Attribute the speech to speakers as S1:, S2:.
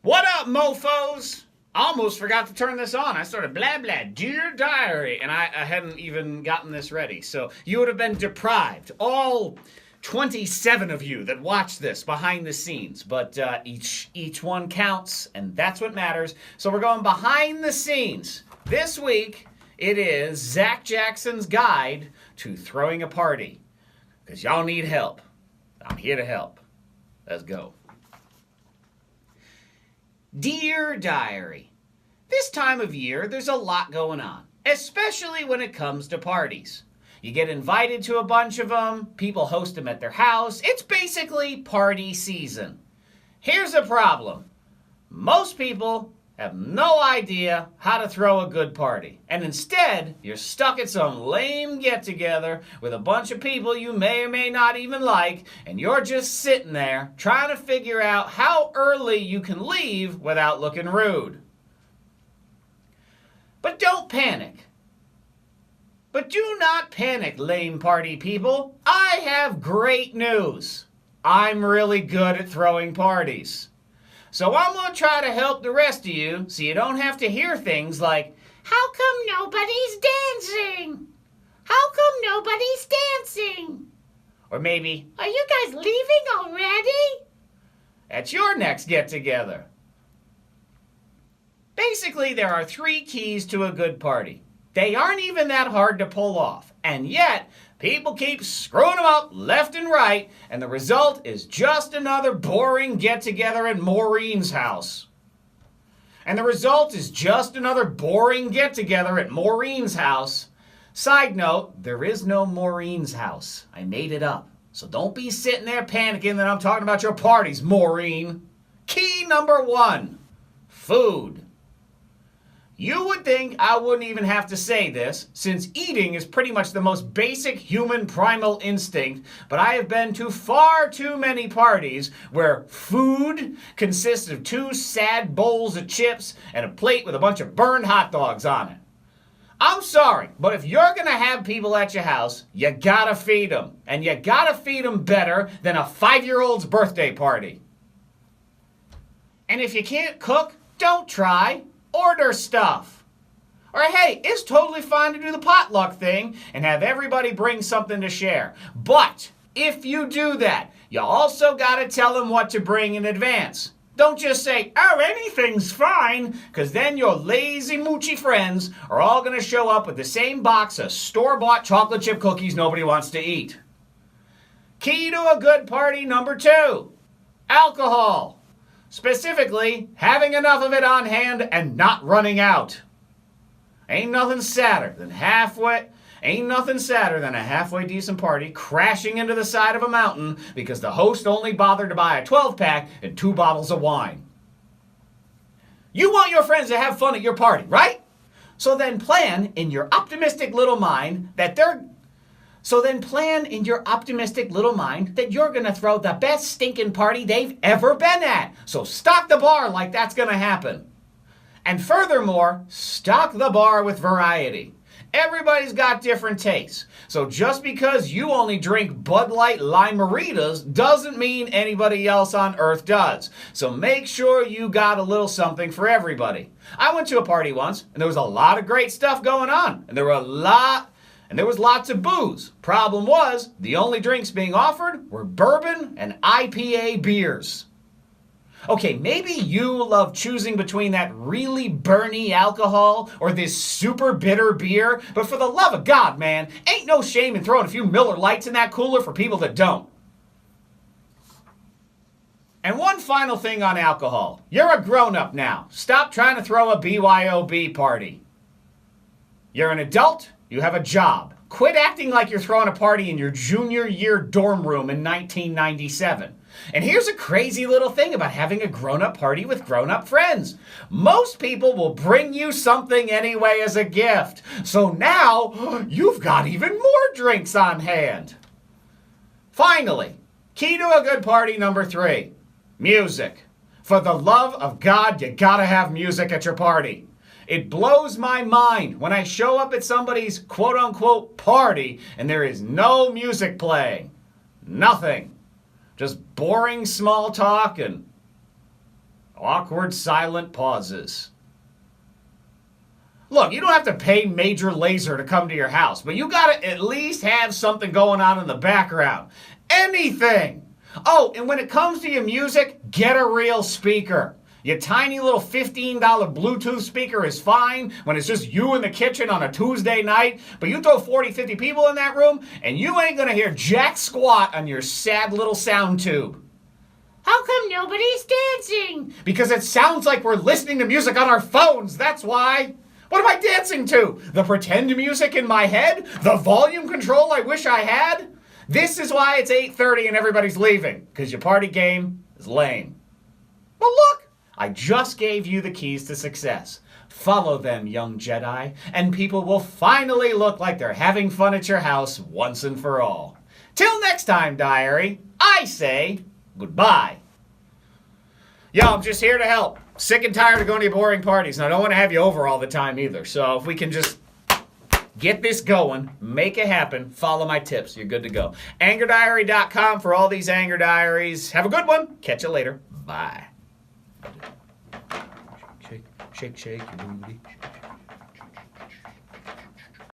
S1: What up, mofos? I almost forgot to turn this on. I started blah blah, dear diary, and I hadn't even gotten this ready. So you would have been deprived, all 27 of you that watch this behind the scenes. But each one counts, and that's what matters. So we're going behind the scenes. This week, it is Zack Jackson's guide to throwing a party. Because y'all need help. I'm here to help. Let's go. Dear Diary, this time of year there's a lot going on, especially when it comes to parties. You get invited to a bunch of them, people host them at their house. It's basically party season. Here's the problem. Most people have no idea how to throw a good party. And instead, you're stuck at some lame get-together with a bunch of people you may or may not even like, and you're just sitting there trying to figure out how early you can leave without looking rude. But don't panic. But do not panic, lame party people. I have great news. I'm really good at throwing parties. So I'm going to try to help the rest of you so you don't have to hear things like, how come nobody's dancing? How come nobody's dancing? Or maybe, are you guys leaving already? At your next get-together. Basically, there are 3 keys to a good party. They aren't even that hard to pull off, and yet people keep screwing them up left and right, and the result is just another boring get-together at Mornin's house. And the result is just another boring get-together at Mornin's house. Side note, there is no Mornin's house. I made it up. So don't be sitting there panicking that I'm talking about your parties, Mornin. Key number 1, food. You would think I wouldn't even have to say this, since eating is pretty much the most basic human primal instinct, but I have been to far too many parties where food consists of 2 sad bowls of chips and a plate with a bunch of burned hot dogs on it. I'm sorry, but if you're going to have people at your house, you gotta feed them. And you gotta feed them better than a 5-year-old's birthday party. And if you can't cook, don't try. Order stuff. Or hey, it's totally fine to do the potluck thing and have everybody bring something to share. But if you do that, you also got to tell them what to bring in advance. Don't just say, oh, anything's fine, because then your lazy moochy friends are all going to show up with the same box of store-bought chocolate chip cookies nobody wants to eat. Key to a good party number 2, alcohol. Specifically, having enough of it on hand and not running out. Ain't nothing sadder than a halfway decent party crashing into the side of a mountain because the host only bothered to buy a 12-pack and 2 bottles of wine. You want your friends to have fun at your party, right? So then plan in your optimistic little mind that you're going to throw the best stinking party they've ever been at. So stock the bar like that's going to happen. And furthermore, stock the bar with variety. Everybody's got different tastes. So just because you only drink Bud Light Lime-A-Ritas doesn't mean anybody else on earth does. So make sure you got a little something for everybody. I went to a party once, and there was a lot of great stuff going on. And there was lots of booze. Problem was, the only drinks being offered were bourbon and IPA beers. Okay, maybe you love choosing between that really burny alcohol or this super bitter beer, but for the love of God, man, ain't no shame in throwing a few Miller Lights in that cooler for people that don't. And one final thing on alcohol. You're a grown-up now. Stop trying to throw a BYOB party. You're an adult. You have a job. Quit acting like you're throwing a party in your junior year dorm room in 1997. And here's a crazy little thing about having a grown-up party with grown-up friends. Most people will bring you something anyway as a gift. So now you've got even more drinks on hand. Finally, key to a good party number 3, music. For the love of God, you gotta have music at your party. It blows my mind when I show up at somebody's quote-unquote party and there is no music playing. Nothing. Just boring small talk and Awkward silent pauses. Look, you don't have to pay Major Laser to come to your house, but you gotta at least have something going on in the background. Anything! Oh, and when it comes to your music, get a real speaker. Your tiny little $15 Bluetooth speaker is fine when it's just you in the kitchen on a Tuesday night, but you throw 40, 50 people in that room, and you ain't gonna hear jack squat on your sad little sound tube. How come nobody's dancing? Because it sounds like we're listening to music on our phones, that's why. What am I dancing to? The pretend music in my head? The volume control I wish I had? This is why it's 8:30 and everybody's leaving, because your party game is lame. Well, look, I just gave you the keys to success. Follow them, young Jedi, and people will finally look like they're having fun at your house once and for all. Till next time, diary, I say goodbye. Yo, I'm just here to help. Sick and tired of going to your boring parties, and I don't want to have you over all the time either. So if we can just get this going, make it happen, follow my tips, you're good to go. AngerDiary.com for all these anger diaries. Have a good one. Catch you later. Bye. Shake, shake, shake your booty.